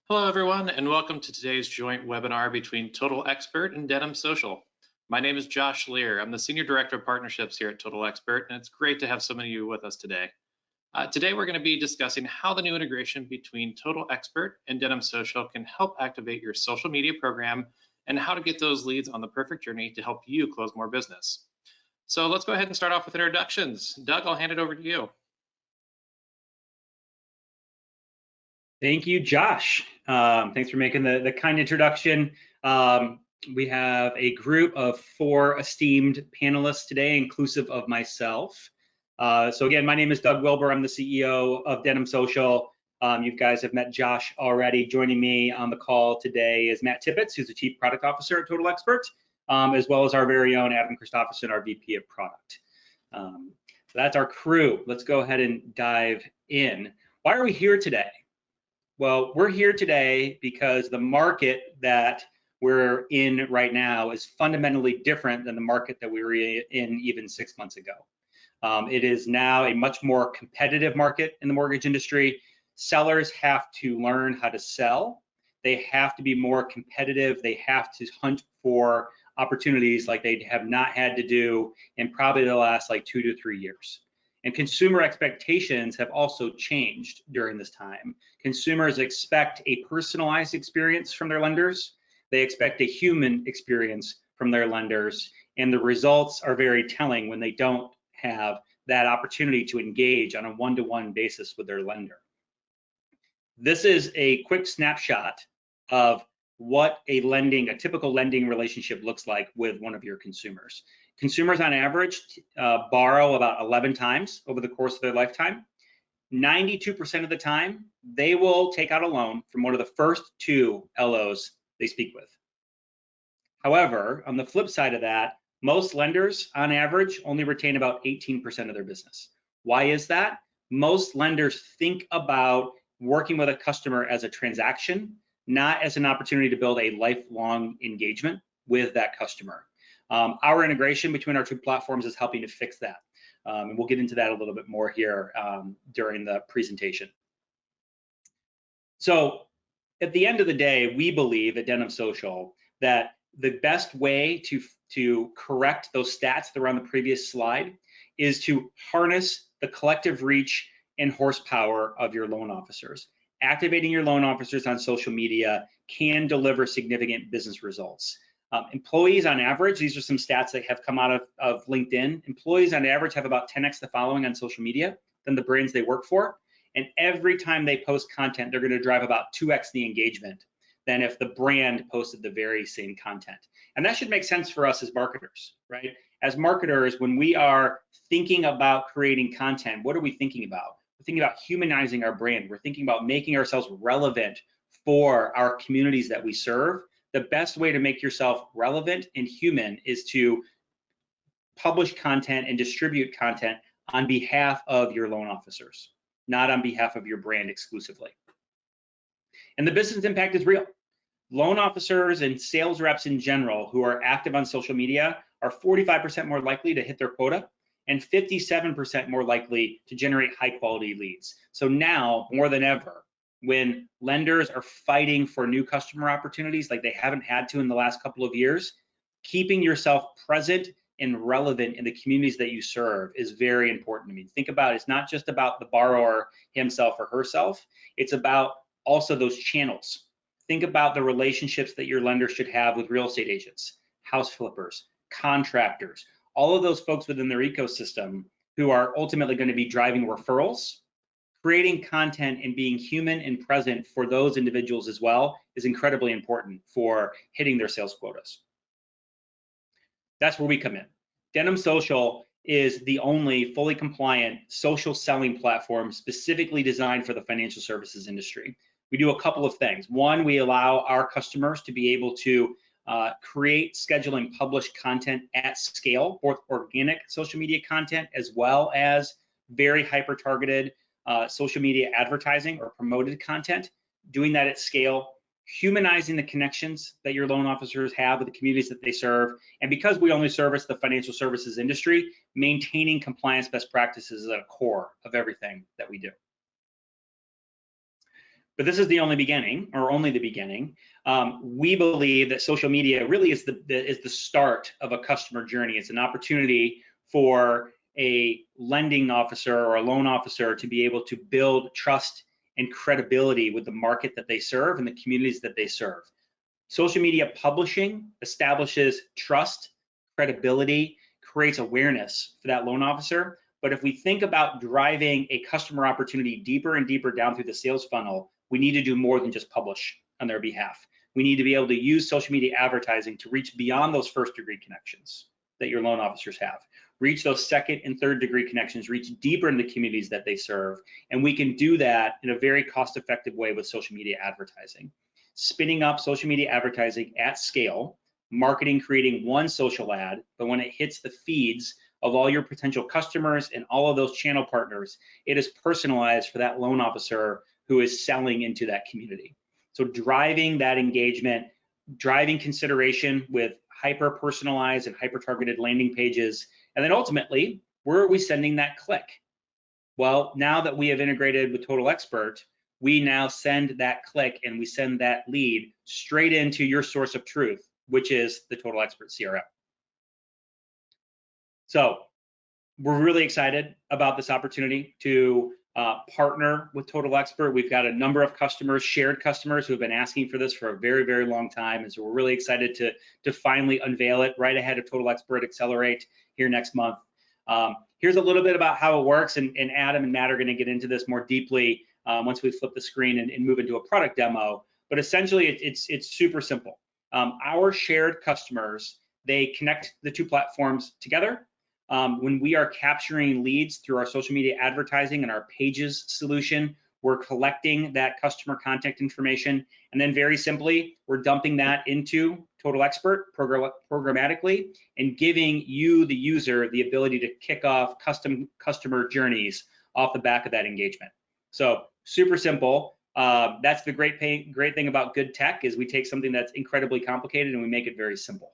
Hello, everyone, and welcome to today's joint webinar between Total Expert and Denim Social. My name is Josh Lear. I'm the Senior Director of Partnerships here at Total Expert, and it's great to have so many of you with us today. Today, we're going to be discussing how the new integration between Total Expert and Denim Social can help activate your social media program and how to get those leads on the perfect journey to help you close more business. So let's go ahead and start off with introductions. Doug, I'll hand it over to you. Thank you, Josh. Thanks for making the kind introduction. We have a group of 4 esteemed panelists today, inclusive of myself. So again, my name is Doug Wilbur. I'm the CEO of Denim Social. You guys have met Josh already. Joining me on the call today is Matt Tippett, who's the Chief Product Officer at Total Expert, as well as our very own Adam Christopherson, our VP of Product. So that's our crew. Let's go ahead and dive in. Why are we here today? Well, we're here today because the market that we're in right now is fundamentally different than the market that we were in even 6 months ago. It is now a much more competitive market in the mortgage industry. Sellers have to learn how to sell. They have to be more competitive. They have to hunt for opportunities like they have not had to do in probably the last 2 to 3 years. And consumer expectations have also changed during this time. Consumers expect a personalized experience from their lenders. They expect a human experience from their lenders. And the results are very telling when they don't have that opportunity to engage on a one-to-one basis with their lender. This is a quick snapshot of what a typical lending relationship looks like with one of your consumers. Consumers on average borrow about 11 times over the course of their lifetime. 92% of the time, they will take out a loan from one of the first 2 LOs they speak with. However, on the flip side of that, most lenders on average only retain about 18% of their business. Why is that? Most lenders think about working with a customer as a transaction, not as an opportunity to build a lifelong engagement with that customer. Our integration between our 2 platforms is helping to fix that. And we'll get into that a little bit more here during the presentation. So at the end of the day, we believe at Denim Social that the best way to correct those stats that were on the previous slide is to harness the collective reach and horsepower of your loan officers. Activating your loan officers on social media can deliver significant business results. Employees on average, these are some stats that have come out of LinkedIn. Employees on average have about 10x the following on social media than the brands they work for. And every time they post content, they're going to drive about 2x the engagement than if the brand posted the very same content. And that should make sense for us as marketers, right? As marketers, when we are thinking about creating content, what are we thinking about? We're thinking about humanizing our brand. We're thinking about making ourselves relevant for our communities that we serve. The best way to make yourself relevant and human is to publish content and distribute content on behalf of your loan officers, not on behalf of your brand exclusively. And the business impact is real. Loan officers and sales reps in general who are active on social media are 45% more likely to hit their quota and 57% more likely to generate high quality leads. So now, more than ever, when lenders are fighting for new customer opportunities like they haven't had to in the last couple of years, keeping yourself present and relevant in the communities that you serve is very important. I mean, think about it. It's not just about the borrower himself or herself. It's about also those channels. Think about the relationships that your lender should have with real estate agents, house flippers, contractors, all of those folks within their ecosystem who are ultimately going to be driving referrals. Creating content and being human and present for those individuals as well is incredibly important for hitting their sales quotas. That's where we come in. Denim Social is the only fully compliant social selling platform specifically designed for the financial services industry. We do a couple of things. One, we allow our customers to be able to create, schedule, and publish content at scale, both organic social media content as well as very hyper-targeted social media advertising or promoted content, doing that at scale, humanizing the connections that your loan officers have with the communities that they serve. And because we only service the financial services industry, maintaining compliance best practices is at a core of everything that we do. But this is the only beginning, or only the beginning. We believe that social media really is the start of a customer journey. It's an opportunity for a lending officer or a loan officer to be able to build trust and credibility with the market that they serve and the communities that they serve. Social media publishing establishes trust, credibility, creates awareness for that loan officer. But if we think about driving a customer opportunity deeper and deeper down through the sales funnel, we need to do more than just publish on their behalf. We need to be able to use social media advertising to reach beyond those first degree connections that your loan officers have, reach those second and third degree connections, reach deeper in the communities that they serve. And we can do that in a very cost effective way with social media advertising. Spinning up social media advertising at scale, marketing, creating one social ad, but when it hits the feeds of all your potential customers and all of those channel partners, it is personalized for that loan officer who is selling into that community. So driving that engagement, driving consideration with hyper personalized and hyper targeted landing pages, and then ultimately, where are we sending that click? Well, now that we have integrated with Total Expert, we now send that click and we send that lead straight into your source of truth, which is the Total Expert CRM. So we're really excited about this opportunity to partner with Total Expert. We've got a number of customers, shared customers, who have been asking for this for a very, very long time. And so we're really excited to finally unveil it right ahead of Total Expert Accelerate here next month. Here's a little bit about how it works, and Adam and Matt are going to get into this more deeply once we flip the screen and move into a product demo. But essentially, it's super simple. Our shared customers, they connect the two platforms together. When we are capturing leads through our social media advertising and our Pages solution, we're collecting that customer contact information, and then very simply, we're dumping that into Total Expert programmatically and giving you, the user, the ability to kick off custom customer journeys off the back of that engagement. So super simple. That's the great thing about good tech, is we take something that's incredibly complicated and we make it very simple.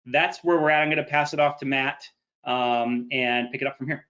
That's where we're at. I'm going to pass it off to Matt and pick it up from here.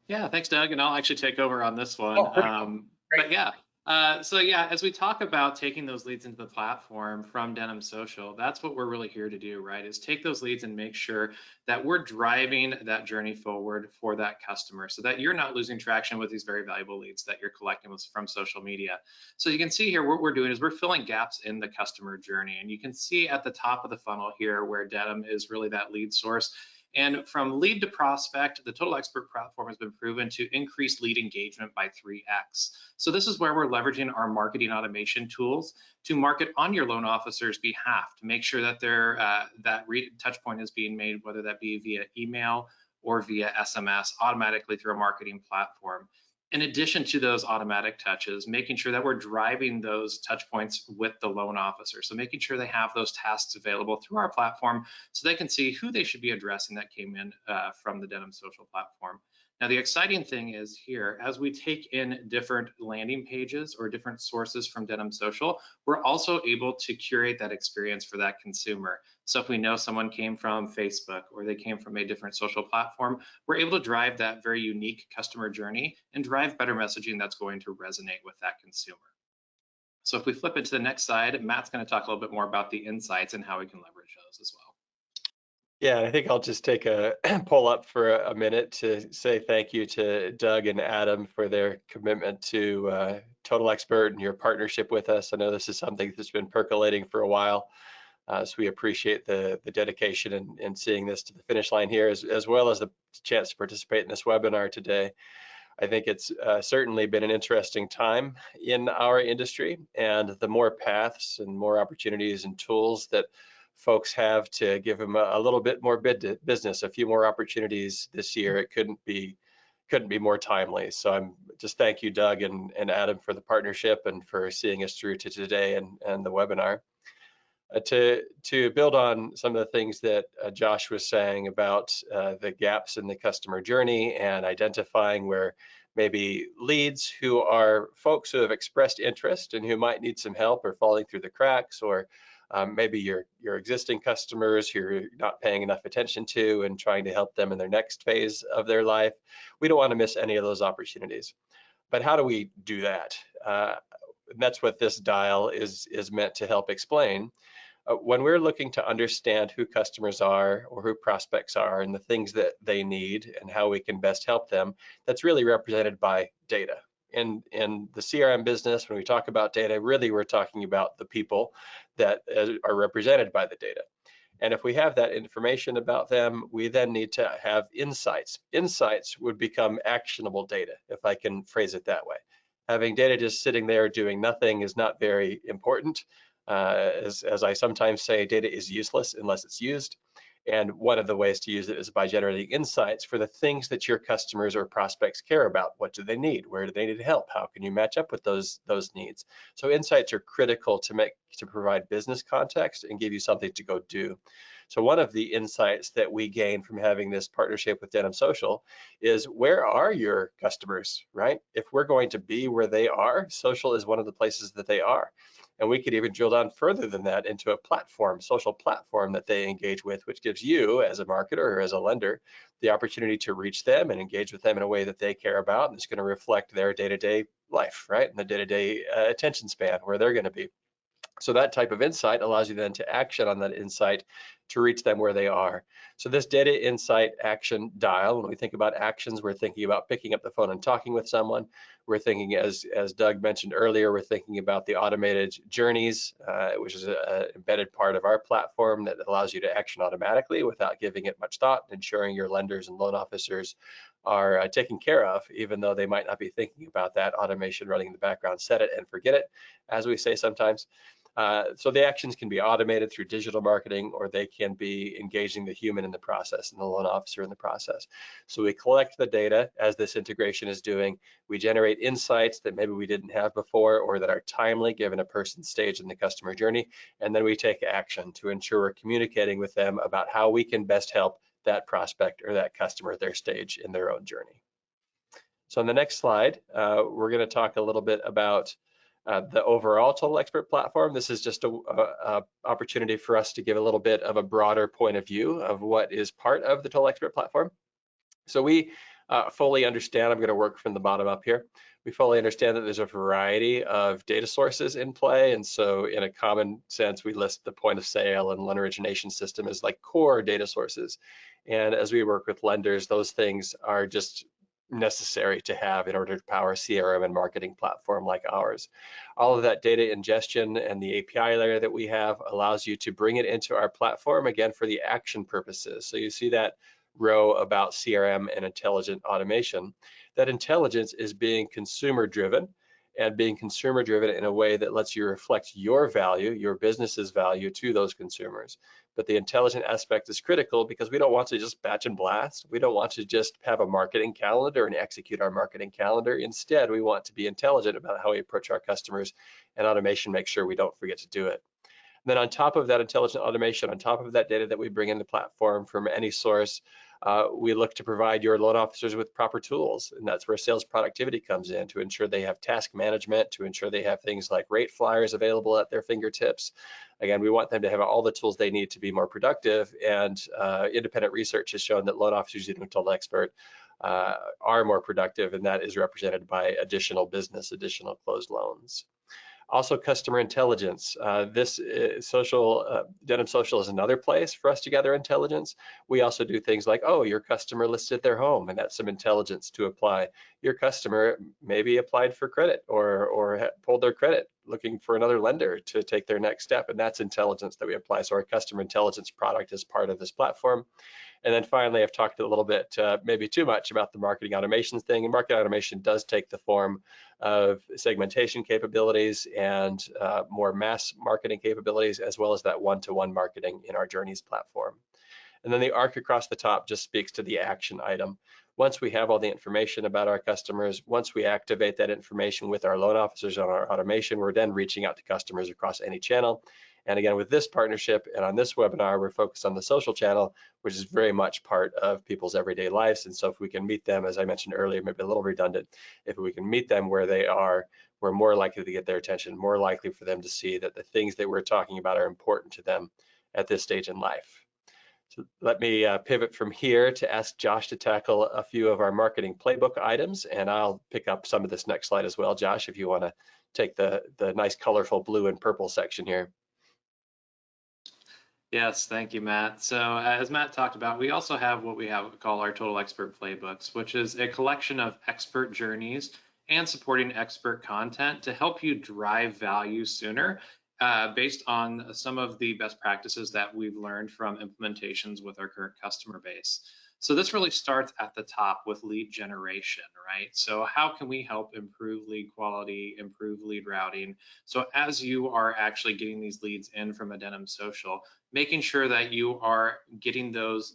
Yeah, thanks, Doug. And I'll actually take over on this one. But yeah, as we talk about taking those leads into the platform from Denim Social, that's what we're really here to do, right? Is take those leads and make sure that we're driving that journey forward for that customer, so that you're not losing traction with these very valuable leads that you're collecting from social media. So you can see here what we're doing is we're filling gaps in the customer journey. And you can see at the top of the funnel here where Denim is really that lead source. And from lead to prospect, the Total Expert platform has been proven to increase lead engagement by 3x. So this is where we're leveraging our marketing automation tools to market on your loan officer's behalf, to make sure that that touch point is being made, whether that be via email or via SMS, automatically through a marketing platform. In addition to those automatic touches, making sure that we're driving those touch points with the loan officer. So making sure they have those tasks available through our platform so they can see who they should be addressing that came in from the Denim Social platform. Now, the exciting thing is here, as we take in different landing pages or different sources from Denim Social, we're also able to curate that experience for that consumer. So if we know someone came from Facebook or they came from a different social platform, we're able to drive that very unique customer journey and drive better messaging that's going to resonate with that consumer. So if we flip it to the next slide, Matt's going to talk a little bit more about the insights and how we can leverage those as well. Yeah, I think I'll just take a pull up for a minute to say thank you to Doug and Adam for their commitment to Total Expert and your partnership with us. I know this is something that's been percolating for a while, so we appreciate the dedication and seeing this to the finish line here, as well as the chance to participate in this webinar today. I think it's certainly been an interesting time in our industry, and the more paths and more opportunities and tools that folks have to give them a little bit more business, a few more opportunities this year, it couldn't be more timely. So I'm just thank you, Doug and Adam, for the partnership and for seeing us through to today and the webinar. To build on some of the things that Josh was saying about the gaps in the customer journey and identifying where maybe leads who are folks who have expressed interest and who might need some help or falling through the cracks, or maybe your existing customers who you're not paying enough attention to and trying to help them in their next phase of their life. We don't want to miss any of those opportunities. But how do we do that? And that's what this dial is meant to help explain. When we're looking to understand who customers are or who prospects are and the things that they need and how we can best help them, that's really represented by data. In the CRM business, when we talk about data, really we're talking about the people that are represented by the data. And if we have that information about them, we then need to have insights. Insights would become actionable data, if I can phrase it that way. Having data just sitting there doing nothing is not very important. As I sometimes say, data is useless unless it's used. And one of the ways to use it is by generating insights for the things that your customers or prospects care about. What do they need? Where do they need help? How can you match up with those needs? So insights are critical to provide business context and give you something to go do. So one of the insights that we gain from having this partnership with Denim Social is, where are your customers, right? If we're going to be where they are, social is one of the places that they are. And we could even drill down further than that into a platform, social platform that they engage with, which gives you as a marketer or as a lender the opportunity to reach them and engage with them in a way that they care about. And it's going to reflect their day-to-day life, right? And the day-to-day attention span where they're going to be. So that type of insight allows you then to action on that insight to reach them where they are. So this data insight action dial, when we think about actions, we're thinking about picking up the phone and talking with someone. We're thinking, as Doug mentioned earlier, we're thinking about the automated journeys, which is an embedded part of our platform that allows you to action automatically without giving it much thought, ensuring your lenders and loan officers are taken care of, even though they might not be thinking about that automation running in the background. Set it and forget it, as we say sometimes. So the actions can be automated through digital marketing, or they can be engaging the human in the process and the loan officer in the process. So we collect the data as this integration is doing. We generate insights that maybe we didn't have before or that are timely given a person's stage in the customer journey. And then we take action to ensure we're communicating with them about how we can best help that prospect or that customer at their stage in their own journey. So on the next slide, we're going to talk a little bit about the overall Total Expert platform. This is just a opportunity for us to give a little bit of a broader point of view of what is part of the Total Expert platform. So we fully understand, I'm going to work from the bottom up here. We fully understand that there's a variety of data sources in play. And so in a common sense, we list the point of sale and loan origination system as like core data sources. And as we work with lenders, those things are just necessary to have in order to power CRM and marketing platform like ours. All of that data ingestion and the API layer that we have allows you to bring it into our platform, again, for the action purposes. So you see that row about CRM and intelligent automation. That intelligence is being consumer driven, and being consumer driven in a way that lets you reflect your value, your business's value to those consumers. But the intelligent aspect is critical because we don't want to just batch and blast. We don't want to just have a marketing calendar and execute our marketing calendar. Instead, we want to be intelligent about how we approach our customers, and automation makes sure we don't forget to do it. And then on top of that intelligent automation, on top of that data that we bring in the platform from any source, we look to provide your loan officers with proper tools. And that's where sales productivity comes in, to ensure they have task management, to ensure they have things like rate flyers available at their fingertips. Again, we want them to have all the tools they need to be more productive. And independent research has shown that loan officers using Total Expert are more productive, and that is represented by additional business, additional closed loans. Also, customer intelligence. This Denim Social is another place for us to gather intelligence. We also do things like, oh, your customer listed their home, and that's some intelligence to apply. Your customer maybe applied for credit or pulled their credit, looking for another lender to take their next step, and that's intelligence that we apply. So our customer intelligence product is part of this platform. And then finally, I've talked a little bit, maybe too much, about the marketing automation thing. And marketing automation does take the form of segmentation capabilities and more mass marketing capabilities, as well as that one-to-one marketing in our Journeys platform. And then the arc across the top just speaks to the action item. Once we have all the information about our customers, once we activate that information with our loan officers on our automation, we're then reaching out to customers across any channel. And again, with this partnership and on this webinar, we're focused on the social channel, which is very much part of people's everyday lives. And so if we can meet them, as I mentioned earlier, maybe a little redundant, if we can meet them where they are, we're more likely to get their attention, more likely for them to see that the things that we're talking about are important to them at this stage in life. So let me pivot from here to ask Josh to tackle a few of our marketing playbook items, and I'll pick up some of this next slide as well. Josh, if you want to take the nice colorful blue and purple section here. Yes, thank you, Matt. So as Matt talked about, we also have what we call our Total Expert Playbooks, which is a collection of expert journeys and supporting expert content to help you drive value sooner based on some of the best practices that we've learned from implementations with our current customer base. So this really starts at the top with lead generation, right? So how can we help improve lead quality, improve lead routing? So as you are actually getting these leads in from Addendum Social, making sure that you are getting those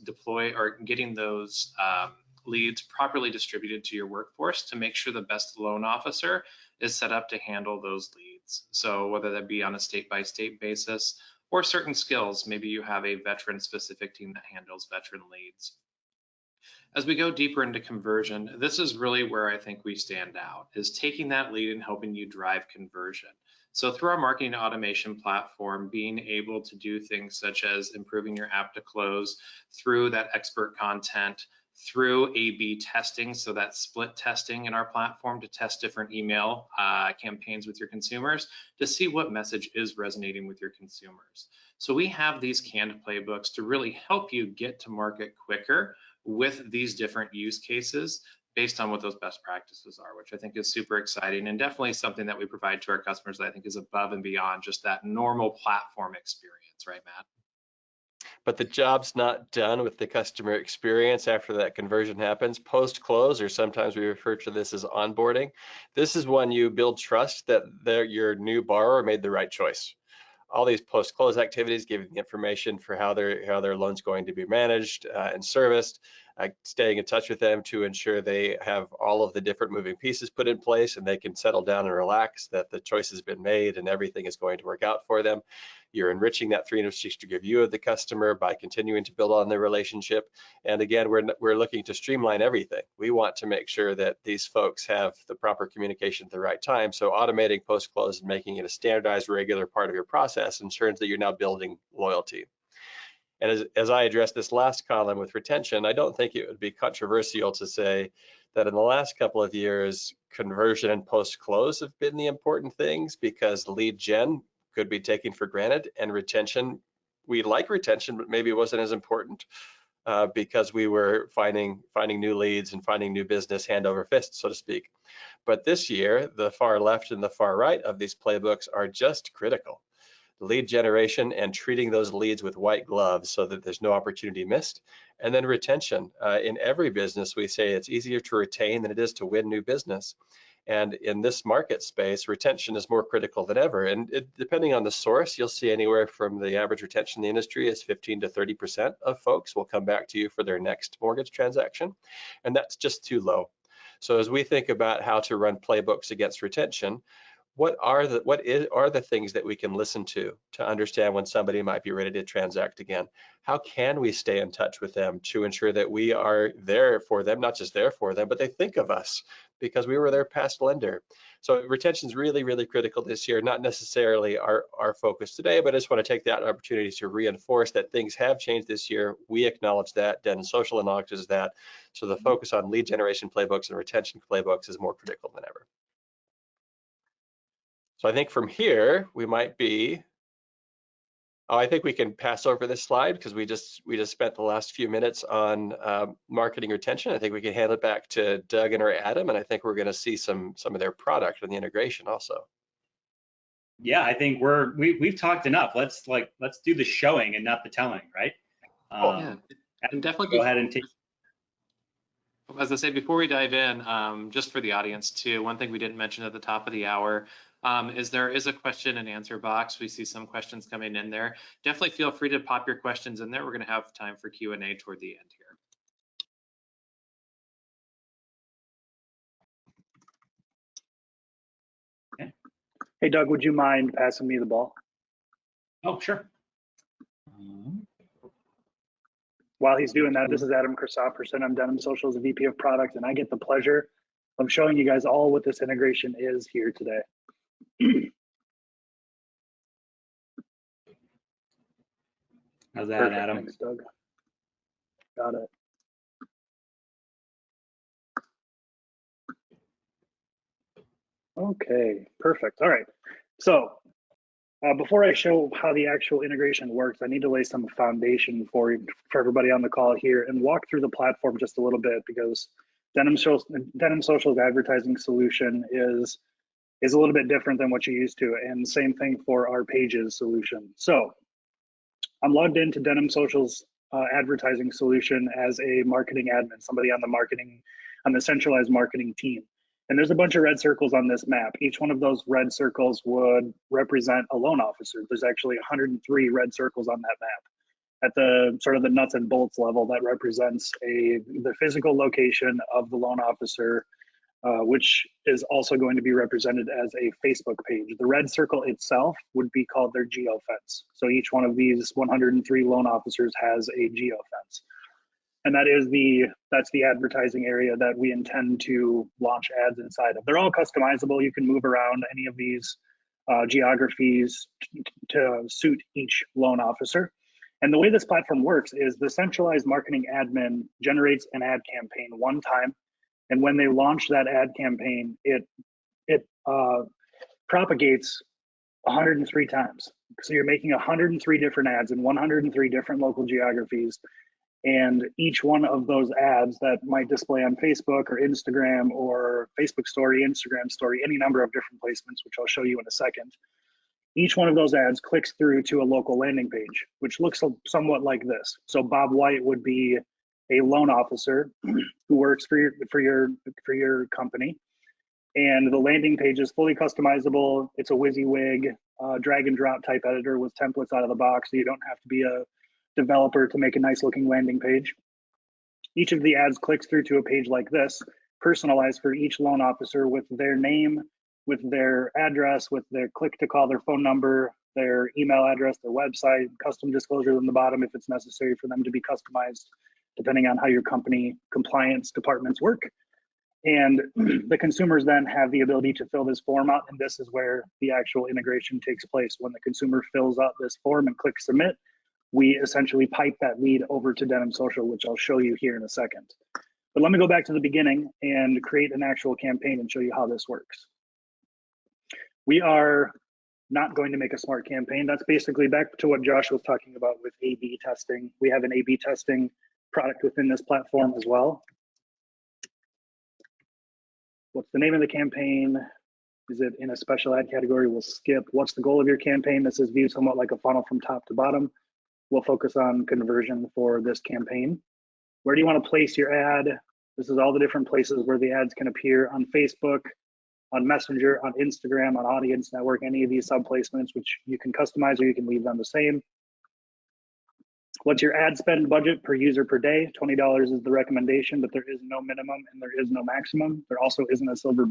leads properly distributed to your workforce to make sure the best loan officer is set up to handle those leads. So whether that be on a state-by-state basis or certain skills, maybe you have a veteran-specific team that handles veteran leads. As we go deeper into conversion, this is really where I think we stand out, is taking that lead and helping you drive conversion. So through our marketing automation platform, being able to do things such as improving your app to close through that expert content, through A/B testing, so that split testing in our platform to test different email campaigns with your consumers to see what message is resonating with your consumers. So we have these canned playbooks to really help you get to market quicker with these different use cases based on what those best practices are, which I think is super exciting and definitely something that we provide to our customers that I think is above and beyond just that normal platform experience, right, Matt? But the job's not done with the customer experience after that conversion happens. Post-close, or sometimes we refer to this as onboarding, this is when you build trust that your new borrower made the right choice. All these post-close activities, giving the information for how their loan's going to be managed and serviced, staying in touch with them to ensure they have all of the different moving pieces put in place and they can settle down and relax that the choice has been made and everything is going to work out for them. You're enriching that 360-degree view of the customer by continuing to build on their relationship. And again, we're looking to streamline everything. We want to make sure that these folks have the proper communication at the right time. So automating post-close and making it a standardized, regular part of your process ensures that you're now building loyalty. And as I address this last column with retention, I don't think it would be controversial to say that in the last couple of years, conversion and post-close have been the important things because lead gen could be taken for granted, and retention, we like retention, but maybe it wasn't as important because we were finding new leads and finding new business hand over fist, so to speak. But this year, the far left and the far right of these playbooks are just critical. Lead generation and treating those leads with white gloves so that there's no opportunity missed. And then retention. In every business, we say it's easier to retain than it is to win new business. And in this market space, retention is more critical than ever. And depending on the source, you'll see anywhere from the average retention in the industry is 15 to 30% of folks will come back to you for their next mortgage transaction. And that's just too low. So as we think about how to run playbooks against retention, what are the things that we can listen to understand when somebody might be ready to transact again? How can we stay in touch with them to ensure that we are there for them, not just there for them, but they think of us because we were their past lender. So retention is really, really critical this year, not necessarily our focus today, but I just want to take that opportunity to reinforce that things have changed this year. We acknowledge that, Addendum Social acknowledges that. So the focus on lead generation playbooks and retention playbooks is more critical than ever. So I think from here, we might be, I think we can pass over this slide because we just spent the last few minutes on marketing retention. I think we can hand it back to Doug and or Adam, and I think we're going to see some of their product and the integration also. Yeah, I think we've talked enough. Let's do the showing and not the telling, right? Yeah, and definitely go ahead and take. As I say, before we dive in, just for the audience too, one thing we didn't mention at the top of the hour is there is a question and answer box. We see some questions coming in there. Definitely feel free to pop your questions in there. We're going to have time for Q&A toward the end here. Okay. Hey, Doug, would you mind passing me the ball? Oh, sure. While he's doing that, this is Adam Christopherson. I'm Addendum Social as a VP of Product, and I get the pleasure of showing you guys all what this integration is here today. How's that, Perfect. Adam? Thanks, Doug. Got it. Okay, perfect. All right. So before I show how the actual integration works, I need to lay some foundation for everybody on the call here and walk through the platform just a little bit, because Denim Social's advertising solution is a little bit different than what you're used to, and same thing for our Pages solution. So I'm logged into Denim Social's advertising solution as a marketing admin, somebody on the centralized marketing team. And there's a bunch of red circles on this map. Each one of those red circles would represent a loan officer. There's actually 103 red circles on that map. At the sort of the nuts and bolts level, that represents the physical location of the loan officer, which is also going to be represented as a Facebook page. The red circle itself would be called their geofence. So each one of these 103 loan officers has a geofence. And that's the advertising area that we intend to launch ads inside of. They're all customizable. You can move around any of these geographies to suit each loan officer. And the way this platform works is the centralized marketing admin generates an ad campaign one time. And when they launch that ad campaign, it propagates 103 times. So you're making 103 different ads in 103 different local geographies. And each one of those ads that might display on Facebook or Instagram or Facebook story, Instagram story, any number of different placements, which I'll show you in a second. Each one of those ads clicks through to a local landing page, which looks somewhat like this. So Bob White would be a loan officer who works for your company. And the landing page is fully customizable. It's a WYSIWYG drag and drop type editor with templates out of the box, so you don't have to be a developer to make a nice looking landing page. Each of the ads clicks through to a page like this, personalized for each loan officer with their name, with their address, with their click to call, their phone number, their email address, their website, custom disclosures on the bottom if it's necessary for them to be customized, depending on how your company compliance departments work. And the consumers then have the ability to fill this form out, and this is where the actual integration takes place. When the consumer fills out this form and clicks submit, we essentially pipe that lead over to Denim Social, which I'll show you here in a second. But let me go back to the beginning and create an actual campaign and show you how this works. We are not going to make a smart campaign. That's basically back to what Josh was talking about with A/B testing. We have an A/B testing product within this platform as well. What's the name of the campaign? Is it in a special ad category? We'll skip. What's the goal of your campaign? This is viewed somewhat like a funnel from top to bottom. We'll focus on conversion for this campaign. Where do you want to place your ad? This is all the different places where the ads can appear: on Facebook, on Messenger, on Instagram, on Audience Network, any of these sub placements, which you can customize or you can leave them the same. What's your ad spend budget per user per day? $20 is the recommendation, but there is no minimum and there is no maximum. There also isn't a silver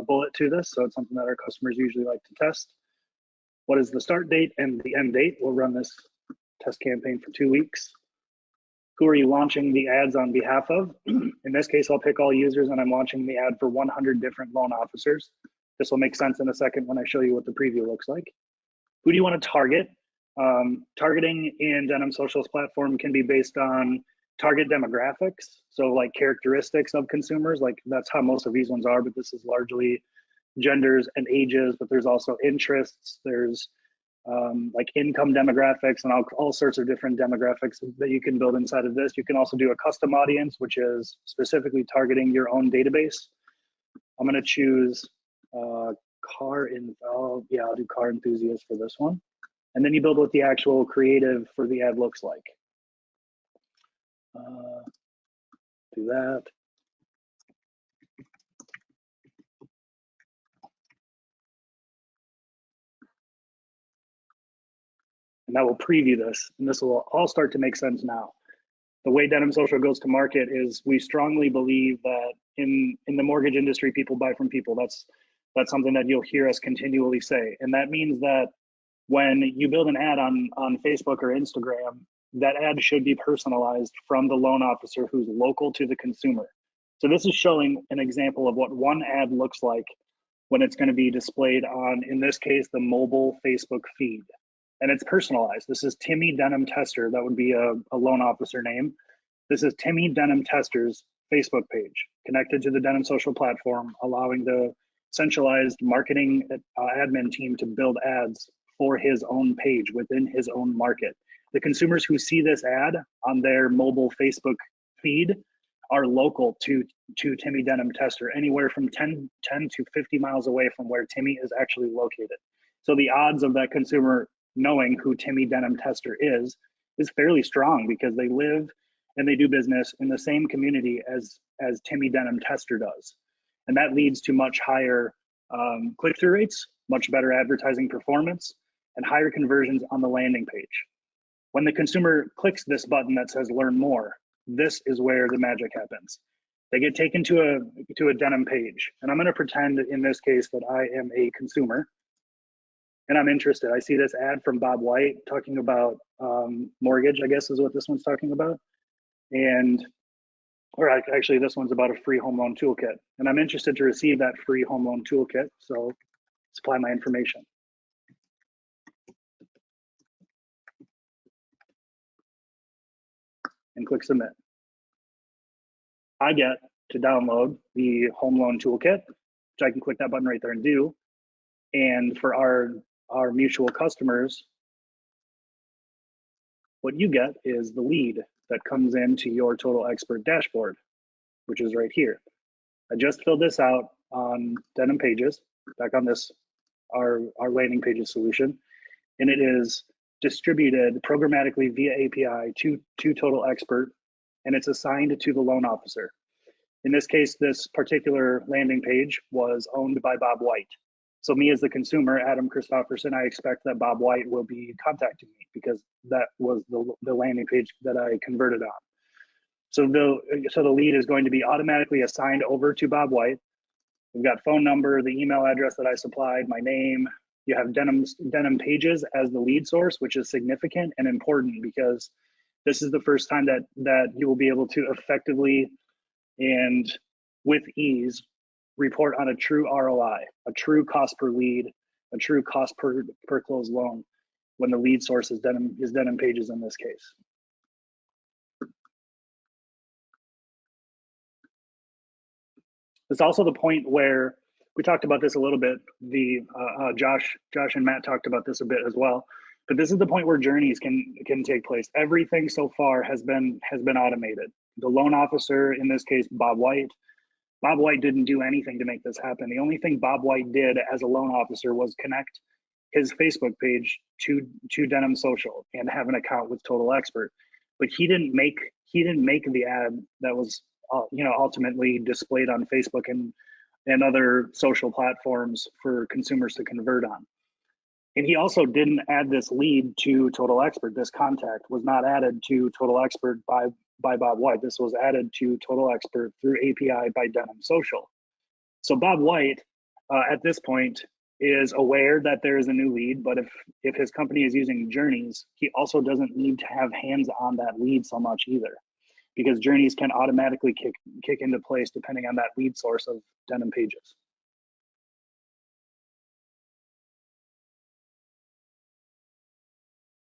bullet to this, so it's something that our customers usually like to test. What is the start date and the end date? We'll run this test campaign for 2 weeks. Who are you launching the ads on behalf of? In this case, I'll pick all users and I'm launching the ad for 100 different loan officers. This will make sense in a second when I show you what the preview looks like. Who do you want to target? Targeting in Denim Social's platform can be based on target demographics. So like characteristics of consumers, like that's how most of these ones are, but this is largely genders and ages, but there's also interests, there's like income demographics and all sorts of different demographics that you can build inside of this. You can also do a custom audience, which is specifically targeting your own database. I'm going to choose I'll do car enthusiast for this one. And then you build what the actual creative for the ad looks like. Do that. And that will preview this, and this will all start to make sense now. The way Denim Social goes to market is we strongly believe that in the mortgage industry, people buy from people. That's something that you'll hear us continually say. And that means that when you build an ad on Facebook or Instagram, that ad should be personalized from the loan officer who's local to the consumer. So this is showing an example of what one ad looks like when it's going to be displayed on, in this case, the mobile Facebook feed. And it's personalized. This is Timmy Denim Tester. That would be a loan officer name. This is Timmy Denim Tester's Facebook page connected to the Denim Social platform, allowing the centralized marketing admin team to build ads for his own page within his own market. The consumers who see this ad on their mobile Facebook feed are local to Timmy Denim Tester, anywhere from 10 to 50 miles away from where Timmy is actually located. So the odds of that consumer knowing who Timmy Denim Tester is fairly strong, because they live and they do business in the same community as Timmy Denim Tester does. And that leads to much higher click-through rates, much better advertising performance, and higher conversions on the landing page. When the consumer clicks this button that says learn more, this is where the magic happens. They get taken to a denim page. And I'm going to pretend in this case that I am a consumer and I'm interested. I see this ad from Bob White talking about mortgage, I guess is what this one's talking about. Or actually this one's about a free home loan toolkit. And I'm interested to receive that free home loan toolkit. So supply my information. And click submit. I get to download the home loan toolkit, which I can click that button right there and do. And for our mutual customers, what you get is the lead that comes into your Total Expert dashboard, which is right here. I just filled this out on Denim Pages, back on this, our landing pages solution, and it is distributed programmatically via API to Total Expert, and it's assigned to the loan officer. In this case, this particular landing page was owned by Bob White. So me as the consumer, Adam Christofferson, I expect that Bob White will be contacting me because that was the landing page that I converted on. So the lead is going to be automatically assigned over to Bob White. We've got phone number, the email address that I supplied, my name. You have Denim Pages as the lead source, which is significant and important because this is the first time that you will be able to effectively and with ease report on a true ROI, a true cost per lead, a true cost per closed loan when the lead source is Denim Pages in this case. It's also the point where we talked about this a little bit. Josh and Matt talked about this a bit as well. But this is the point where journeys can take place. Everything so far has been automated. The loan officer, in this case, Bob White didn't do anything to make this happen. The only thing Bob White did as a loan officer was connect his Facebook page to Denim Social and have an account with Total Expert. But he didn't make the ad that was ultimately displayed on Facebook and other social platforms for consumers to convert on. And he also didn't add this lead to Total Expert. This contact was not added to Total Expert by Bob White. This was added to Total Expert through API by Denim Social. So Bob White, at this point, is aware that there is a new lead, but if his company is using journeys, he also doesn't need to have hands on that lead so much either, because journeys can automatically kick into place depending on that lead source of Denim Pages.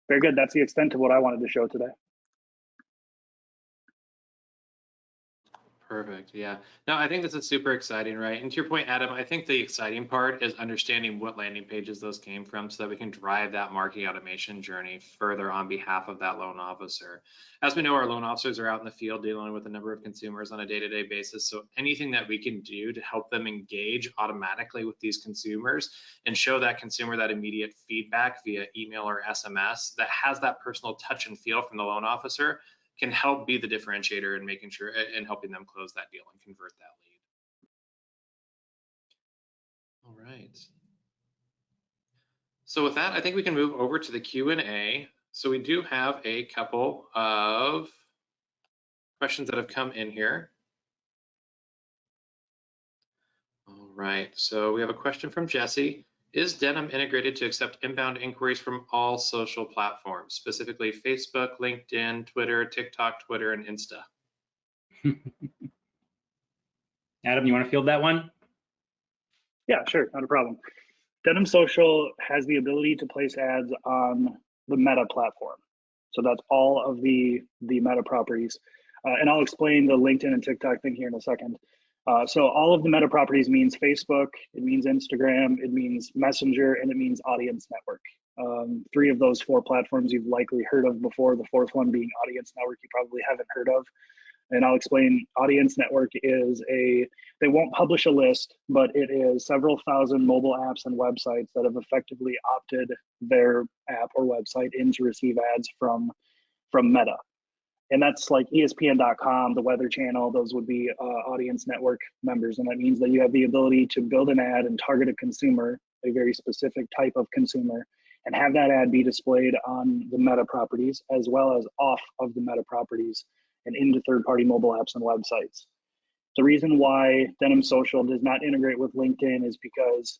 Very good. That's the extent of what I wanted to show today. Perfect. Yeah. No, I think this is super exciting, right? And to your point, Adam, I think the exciting part is understanding what landing pages those came from so that we can drive that marketing automation journey further on behalf of that loan officer. As we know, our loan officers are out in the field dealing with a number of consumers on a day-to-day basis. So anything that we can do to help them engage automatically with these consumers and show that consumer that immediate feedback via email or SMS that has that personal touch and feel from the loan officer can help be the differentiator in making sure and helping them close that deal and convert that lead. All right. So with that, I think we can move over to the Q&A. So we do have a couple of questions that have come in here. All right. So we have a question from Jesse. Is Denim integrated to accept inbound inquiries from all social platforms, specifically Facebook, LinkedIn, Twitter, TikTok, Twitter, and Insta? Adam, you want to field that one? Yeah, sure, not a problem. Denim Social has the ability to place ads on the Meta platform. So that's all of the Meta properties. And I'll explain the LinkedIn and TikTok thing here in a second. So all of the meta properties means Facebook, it means Instagram, it means Messenger, and it means Audience Network. 3 of those 4 platforms you've likely heard of before, the 4th one being Audience Network you probably haven't heard of. And I'll explain. Audience Network is they won't publish a list, but it is several thousand mobile apps and websites that have effectively opted their app or website in to receive ads from Meta. And that's like ESPN.com, the Weather Channel, those would be Audience Network members. And that means that you have the ability to build an ad and target a consumer, a very specific type of consumer, and have that ad be displayed on the Meta properties as well as off of the Meta properties and into third-party mobile apps and websites. The reason why Denim Social does not integrate with LinkedIn is because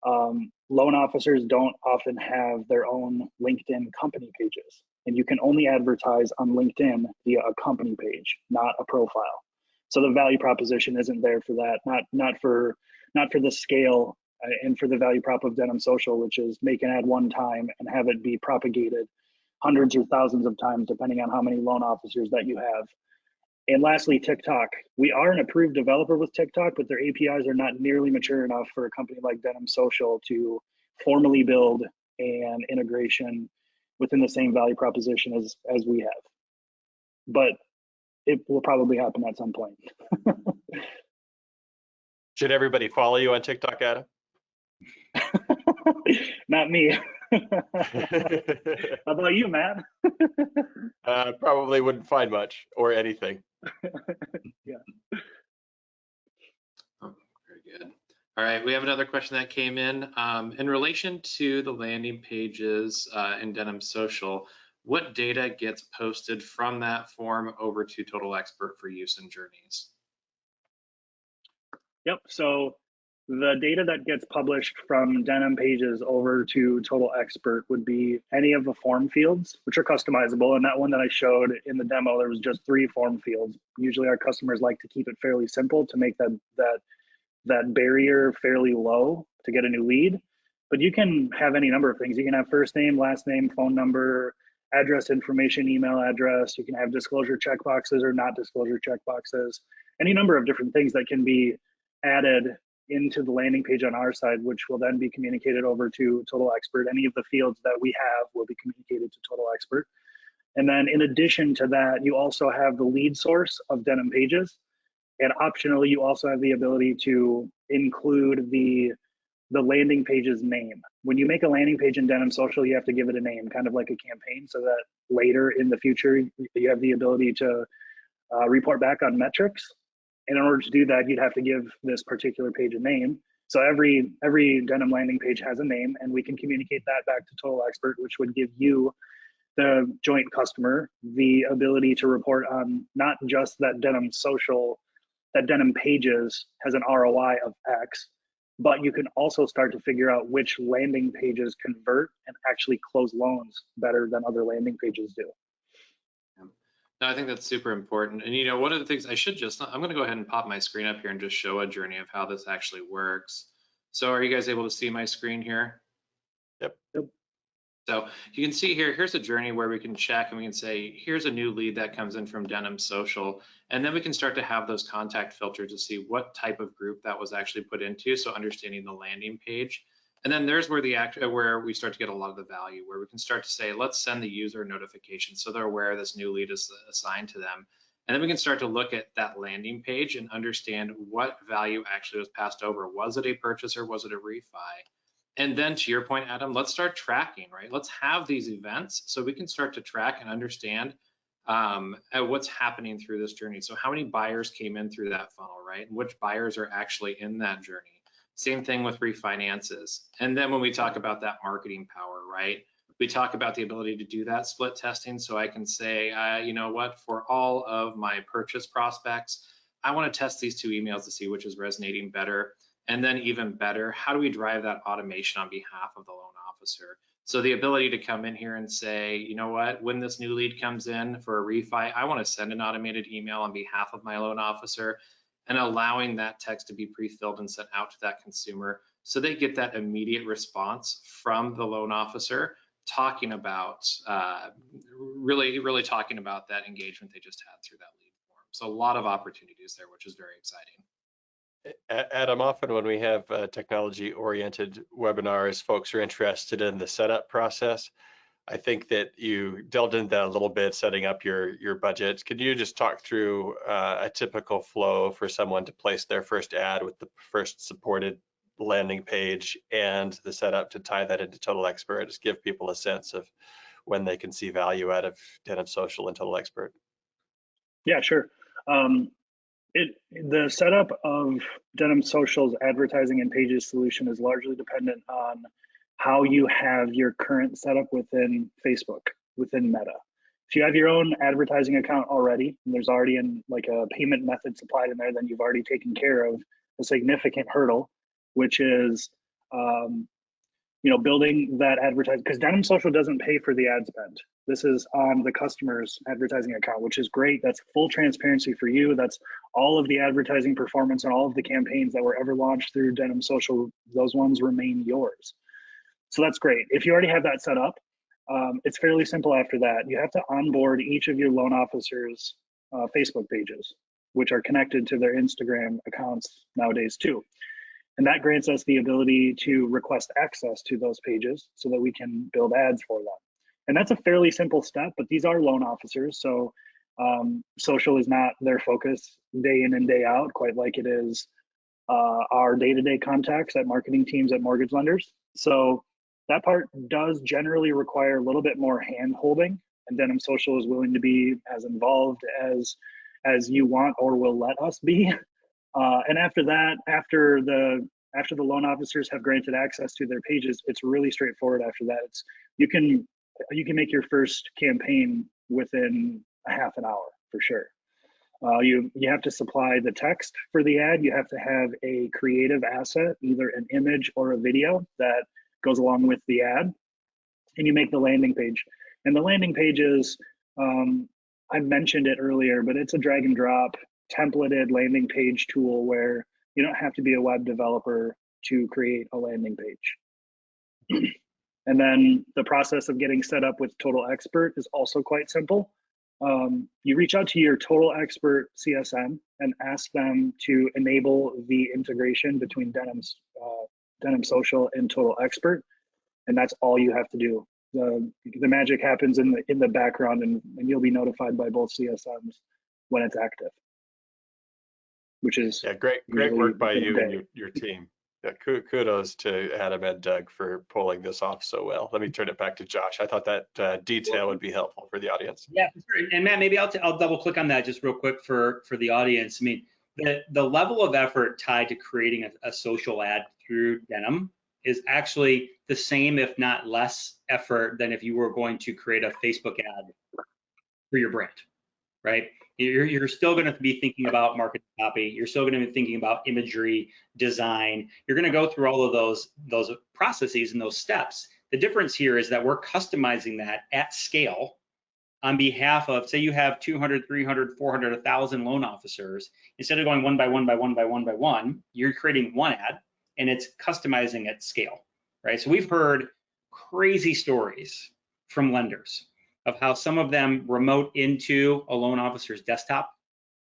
loan officers don't often have their own LinkedIn company pages, and you can only advertise on LinkedIn via a company page, not a profile. So the value proposition isn't there for that, not for the scale and for the value prop of Denim Social, which is make an ad one time and have it be propagated hundreds or thousands of times, depending on how many loan officers that you have. And lastly, TikTok. We are an approved developer with TikTok, but their APIs are not nearly mature enough for a company like Denim Social to formally build an integration within the same value proposition as we have. But it will probably happen at some point. Should everybody follow you on TikTok, Adam? Not me. How about you, Matt? Probably wouldn't find much or anything. Yeah. Oh, very good. All right, we have another question that came in relation to the landing pages in Denim Social. What data gets posted from that form over to Total Expert for use in journeys? Yep. So the data that gets published from Denim pages over to Total Expert would be any of the form fields, which are customizable. And that one that I showed in the demo, there was just 3 form fields. Usually our customers like to keep it fairly simple to make that barrier fairly low to get a new lead. But you can have any number of things. You can have first name, last name, phone number, address information, email address. You can have disclosure checkboxes or not disclosure checkboxes, any number of different things that can be added into the landing page on our side, which will then be communicated over to Total Expert. Any of the fields that we have will be communicated to Total Expert. And then in addition to that, you also have the lead source of Denim pages. And optionally, you also have the ability to include the landing page's name. When you make a landing page in Denim Social, you have to give it a name, kind of like a campaign, so that later in the future, you have the ability to report back on metrics. And in order to do that, you'd have to give this particular page a name. So every Denim landing page has a name, and we can communicate that back to Total Expert, which would give you, the joint customer, the ability to report on not just that Denim Social, that Denim pages has an ROI of X, but you can also start to figure out which landing pages convert and actually close loans better than other landing pages do. No, I think that's super important. And one of the things I'm going to go ahead and pop my screen up here and just show a journey of how this actually works. So are you guys able to see my screen here? Yep. So you can see here's a journey where we can check and we can say, here's a new lead that comes in from Denim Social. And then we can start to have those contact filters to see what type of group that was actually put into. So understanding the landing page. And then there's where where we start to get a lot of the value, where we can start to say, let's send the user a notification so they're aware this new lead is assigned to them. And then we can start to look at that landing page and understand what value actually was passed over. Was it a purchase or was it a refi? And then to your point, Adam, let's start tracking, right? Let's have these events so we can start to track and understand what's happening through this journey. So how many buyers came in through that funnel, right? And which buyers are actually in that journey? Same thing with refinances. And then when we talk about that marketing power, right? We talk about the ability to do that split testing. So I can say, you know what, for all of my purchase prospects, I want to test these 2 emails to see which is resonating better. And then even better, how do we drive that automation on behalf of the loan officer? So the ability to come in here and say, you know what, when this new lead comes in for a refi, I want to send an automated email on behalf of my loan officer, and allowing that text to be pre-filled and sent out to that consumer so they get that immediate response from the loan officer talking about, really talking about that engagement they just had through that lead So a lot of opportunities there, which is very exciting. Adam, often when we have technology-oriented webinars, folks are interested in the setup process. I think that you delved into that a little bit, setting up your budget. Could you just talk through a typical flow for someone to place their first ad with the first supported landing page and the setup to tie that into Total Expert? Just give people a sense of when they can see value out of Denim Social and Total Expert. Yeah, sure. The setup of Denim Social's advertising and pages solution is largely dependent on how you have your current setup within Facebook, within Meta. If you have your own advertising account already, and there's already like a payment method supplied in there, then you've already taken care of a significant hurdle, which is building that advertising, because Denim Social doesn't pay for the ad spend. This is on the customer's advertising account, which is great. That's full transparency for you. That's all of the advertising performance and all of the campaigns that were ever launched through Denim Social. Those ones remain yours. So that's great. If you already have that set up, it's fairly simple after that. You have to onboard each of your loan officers' Facebook pages, which are connected to their Instagram accounts nowadays too. And that grants us the ability to request access to those pages so that we can build ads for them. And that's a fairly simple step, but these are loan officers. So social is not their focus day in and day out, quite like it is our day-to-day contacts at marketing teams at mortgage lenders. So that part does generally require a little bit more hand-holding, and Denim Social is willing to be as involved as you want or will let us be. And after that, after the loan officers have granted access to their pages, it's really straightforward. After that, you can make your first campaign within a half an hour for sure. You have to supply the text for the ad. You have to have a creative asset, either an image or a video that goes along with the ad, and you make the landing page. And the landing page is, I mentioned it earlier, but it's a drag and drop templated landing page tool where you don't have to be a web developer to create a landing page. And then the process of getting set up with Total Expert is also quite simple. You reach out to your Total Expert CSM and ask them to enable the integration between Denim Social and Total Expert, and that's all you have to do. The magic happens in the background, and you'll be notified by both CSMs when it's active. Which is great work by you and your team. Yeah, kudos to Adam and Doug for pulling this off so well. Let me turn it back to Josh. I thought that detail would be helpful for the audience. Yeah, and Matt, maybe I'll double click on that just real quick for the audience. I mean, the level of effort tied to creating a social ad through Denim is actually the same, if not less effort than if you were going to create a Facebook ad for your brand, right? You're still going to be thinking about marketing copy. You're still going to be thinking about imagery, design. You're going to go through all of those processes and those steps. The difference here is that we're customizing that at scale on behalf of, say you have 200, 300, 400, 1,000 loan officers. Instead of going one by one by one by one by one, you're creating one ad and it's customizing at scale, right? So we've heard crazy stories from lenders of how some of them remote into a loan officer's desktop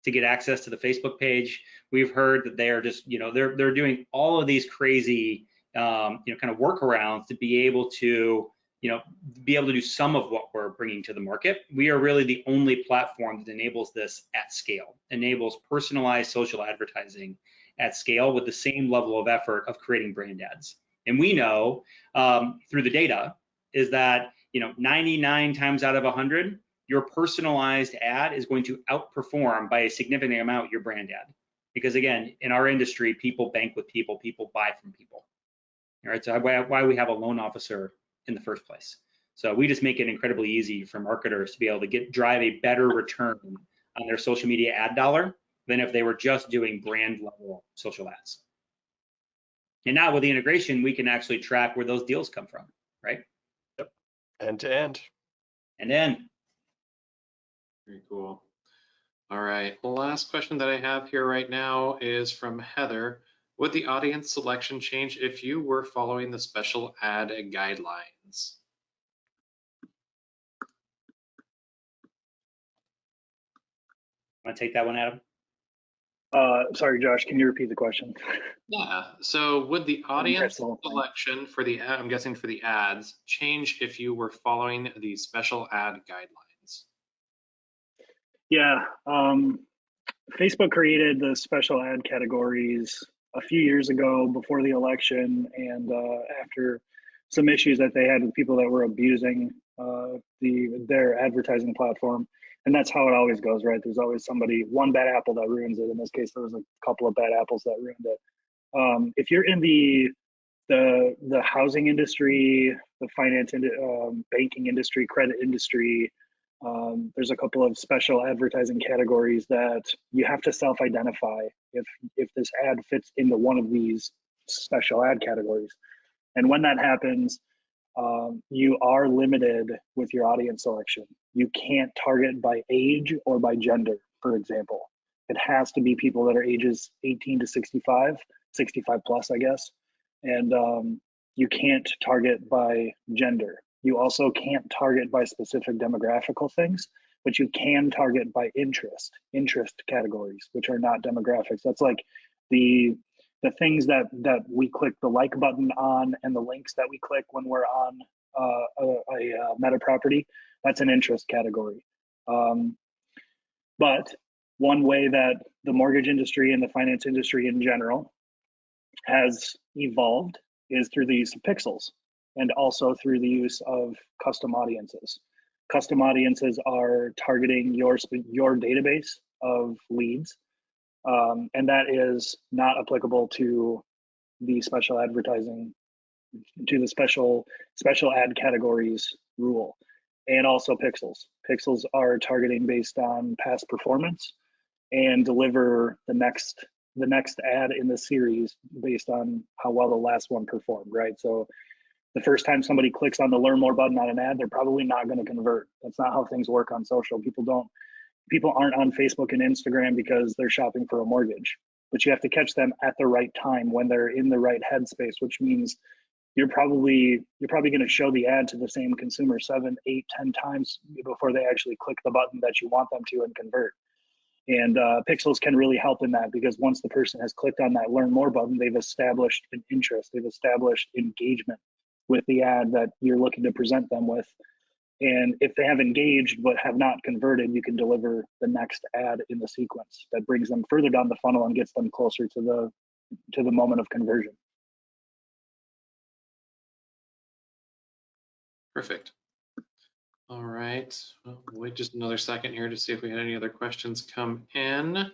to get access to the Facebook page. We've heard that they are just, they're doing all of these crazy, kind of workarounds to be able to, do some of what we're bringing to the market. We are really the only platform that enables this at scale, enables personalized social advertising at scale with the same level of effort of creating brand ads. And we know through the data is that 99 times out of 100, your personalized ad is going to outperform by a significant amount your brand ad. Because again, in our industry, people bank with people, people buy from people. All right, so why we have a loan officer in the first place. So we just make it incredibly easy for marketers to be able to drive a better return on their social media ad dollar than if they were just doing brand level social ads. And now with the integration, we can actually track where those deals come from, right? Yep, end to end. And then. Very cool. All right, the last question that I have here right now is from Heather. Would the audience selection change if you were following the special ad guidelines? Want to take that one, Adam? Sorry, Josh, can you repeat the question? Yeah. So would the audience Crystal. selection for the ad, I'm guessing for the ads, change if you were following the special ad guidelines? Yeah, Facebook created the special ad categories a few years ago before the election, and after some issues that they had with people that were abusing their advertising platform. And that's how it always goes, right? There's always one bad apple that ruins it. In this case, there was a couple of bad apples that ruined it. If you're in the housing industry, the finance, banking industry, credit industry, there's a couple of special advertising categories that you have to self-identify if this ad fits into one of these special ad categories. And when that happens, you are limited with your audience selection. You can't target by age or by gender, for example. It has to be people that are ages 18 to 65, 65 plus, I guess. And you can't target by gender. You also can't target by specific demographical things, but you can target by interest categories, which are not demographics. That's like the things that we click the like button on and the links that we click when we're on a meta property. That's an interest category. But one way that the mortgage industry and the finance industry in general has evolved is through the use of pixels, and also through the use of custom audiences. Custom audiences are targeting your database of leads, and that is not applicable to the special advertising, to the special ad categories rule. And also pixels. Pixels are targeting based on past performance and deliver the next ad in the series based on how well the last one performed, right? So the first time somebody clicks on the learn more button on an ad, they're probably not going to convert. That's not how things work on social. People aren't on Facebook and Instagram because they're shopping for a mortgage, but you have to catch them at the right time when they're in the right headspace, which means you're probably going to show the ad to the same consumer 7, 8, 10 times before they actually click the button that you want them to and convert. And pixels can really help in that, because once the person has clicked on that learn more button, they've established an interest, they've established engagement with the ad that you're looking to present them with. And if they have engaged but have not converted, you can deliver the next ad in the sequence that brings them further down the funnel and gets them closer to the moment of conversion. Perfect. All right, well, we'll wait just another second here to see if we had any other questions come in.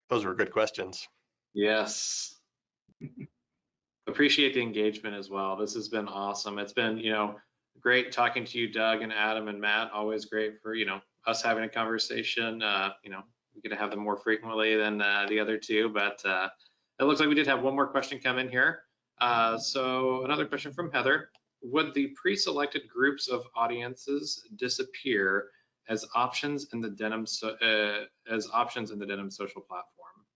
Those were good questions. Yes. Appreciate the engagement as well. This has been awesome. It's been, great talking to you, Doug and Adam and Matt. Always great for, us having a conversation. We get to have them more frequently than the other two, but it looks like we did have one more question come in here. So another question from Heather. Would the pre-selected groups of audiences disappear as options in the Denim social platform?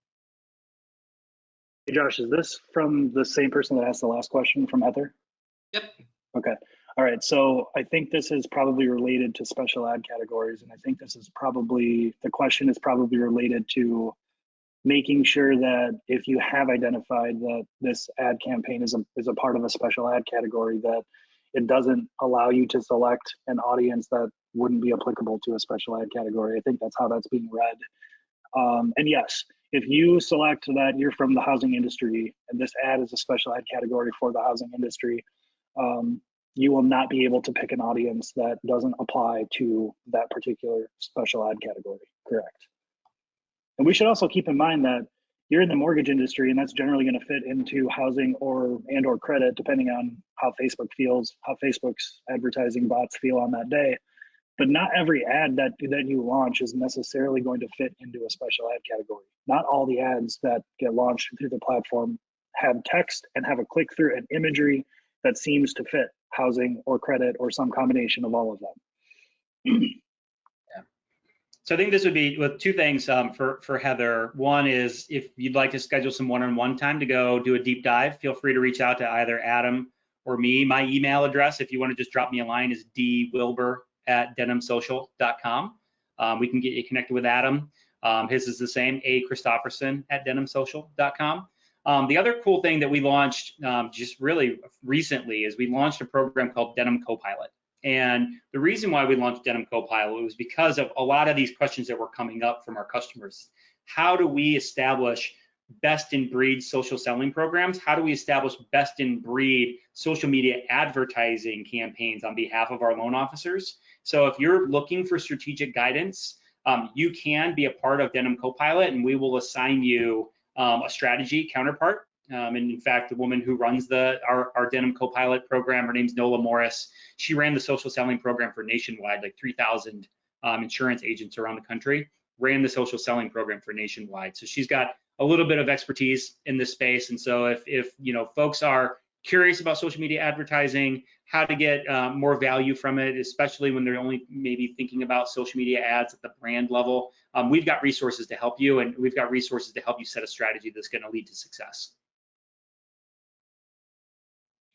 Hey Josh, is this from the same person that asked the last question from Heather? Yep. Okay. All right. So I think this is probably related to special ad categories, and I think the question is probably related to making sure that if you have identified that this ad campaign is a part of a special ad category, that it doesn't allow you to select an audience that wouldn't be applicable to a special ad category. I think that's how that's being read. And yes, if you select that you're from the housing industry and this ad is a special ad category for the housing industry, you will not be able to pick an audience that doesn't apply to that particular special ad category. Correct. And we should also keep in mind that you're in the mortgage industry, and that's generally going to fit into housing or credit, depending on how Facebook feels, how Facebook's advertising bots feel on that day. But not every ad that you launch is necessarily going to fit into a special ad category. Not all the ads that get launched through the platform have text and have a click-through and imagery that seems to fit housing or credit or some combination of all of them. So I think this would be with two things for Heather. One is if you'd like to schedule some one-on-one time to go do a deep dive, feel free to reach out to either Adam or me. My email address, if you want to just drop me a line, is dwilber@denimsocial.com. we can get you connected with Adam. His is the same, achristopherson@denimsocial.com. The other cool thing that we launched just really recently is we launched a program called Denim Copilot. And the reason why we launched Denim Copilot was because of a lot of these questions that were coming up from our customers. How do we establish best in breed social selling programs? How do we establish best in breed social media advertising campaigns on behalf of our loan officers? So if you're looking for strategic guidance, you can be a part of Denim Copilot, and we will assign you a strategy counterpart. And in fact, the woman who runs our Denim Copilot program, her name's Nola Morris. She ran the social selling program for Nationwide, like 3,000 insurance agents around the country, ran the social selling program for Nationwide. So she's got a little bit of expertise in this space. And so if you know, folks are curious about social media advertising, how to get more value from it, especially when they're only maybe thinking about social media ads at the brand level, we've got resources to help you, and we've got resources to help you set a strategy that's going to lead to success.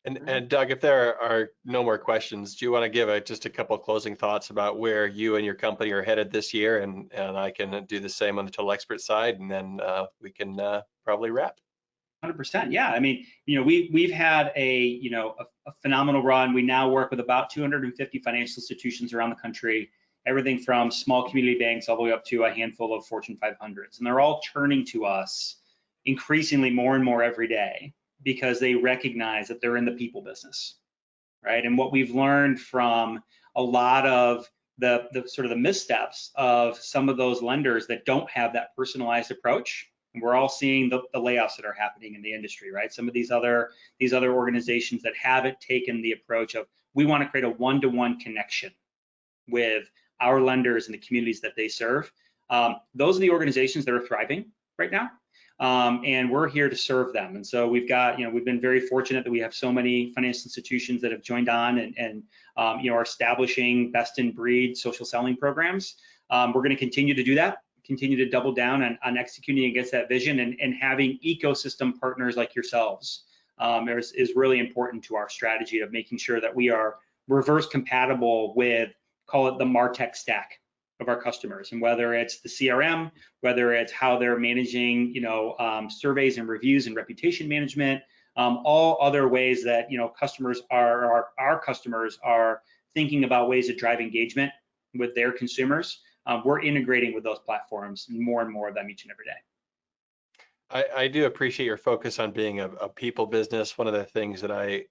And Doug, if there are no more questions, do you want to give just a couple of closing thoughts about where you and your company are headed this year? And I can do the same on the Total Expert side, and then we can probably wrap. 100%. Yeah. I mean, you know, we've had a phenomenal run. We now work with about 250 financial institutions around the country, everything from small community banks all the way up to a handful of Fortune 500s. And they're all turning to us increasingly more and more every day because they recognize that they're in the people business, right? And what we've learned from a lot of the sort of the missteps of some of those lenders that don't have that personalized approach. And we're all seeing the layoffs that are happening in the industry, right? Some of these other organizations that haven't taken the approach of, we want to create a one-to-one connection with our lenders and the communities that they serve. Those are the organizations that are thriving right now. And we're here to serve them. And so we've got, we've been very fortunate that we have so many financial institutions that have joined on and are establishing best in breed social selling programs. We're going to continue to do that, continue to double down on executing against that vision, and having ecosystem partners like yourselves is really important to our strategy of making sure that we are reverse compatible with, call it the MarTech stack of our customers, and whether it's the CRM, whether it's how they're managing, surveys and reviews and reputation management, all other ways that our customers are thinking about ways to drive engagement with their consumers. We're integrating with those platforms, more and more of them each and every day. I do appreciate your focus on being a people business. One of the things that I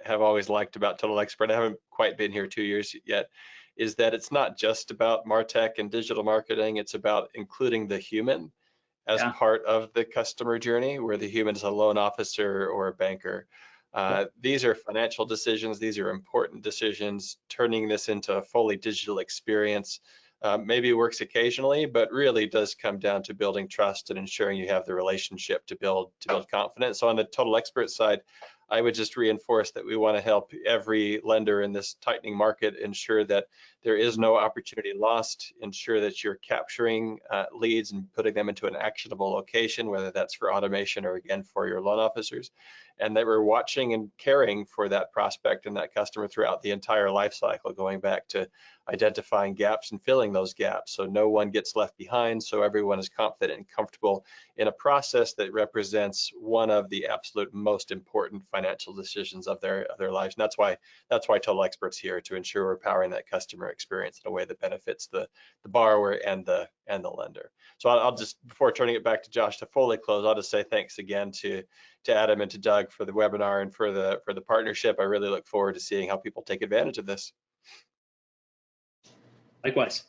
have always liked about Total Expert, I haven't quite been here 2 years yet, is that it's not just about MarTech and digital marketing. It's about including the human as part of the customer journey, where the human is a loan officer or a banker. These are financial decisions. These are important decisions. Turning this into a fully digital experience maybe works occasionally, but really does come down to building trust and ensuring you have the relationship to build confidence. So on the Total Expert side, I would just reinforce that we want to help every lender in this tightening market ensure that there is no opportunity lost, ensure that you're capturing leads and putting them into an actionable location, whether that's for automation or again for your loan officers, and that we're watching and caring for that prospect and that customer throughout the entire life cycle, going back to identifying gaps and filling those gaps so no one gets left behind, so everyone is confident and comfortable in a process that represents one of the absolute most important financial decisions of their lives. And that's why Total Expert's here, to ensure we're powering that customer experience in a way that benefits the borrower and the lender. So I'll just, before turning it back to Josh to fully close, I'll just say thanks again to Adam and to Doug for the webinar and for the partnership. I really look forward to seeing how people take advantage of this. Likewise.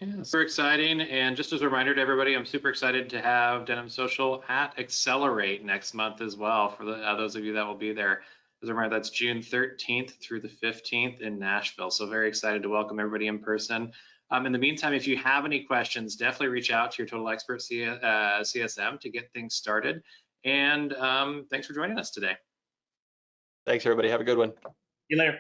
Yeah, super exciting. And just as a reminder to everybody, I'm super excited to have Denim Social at Accelerate next month as well, for those of you that will be there. As a reminder, that's June 13th through the 15th in Nashville. So very excited to welcome everybody in person. In the meantime, if you have any questions, definitely reach out to your Total Expert CSM to get things started. And thanks for joining us today. Thanks, everybody. Have a good one. See you later.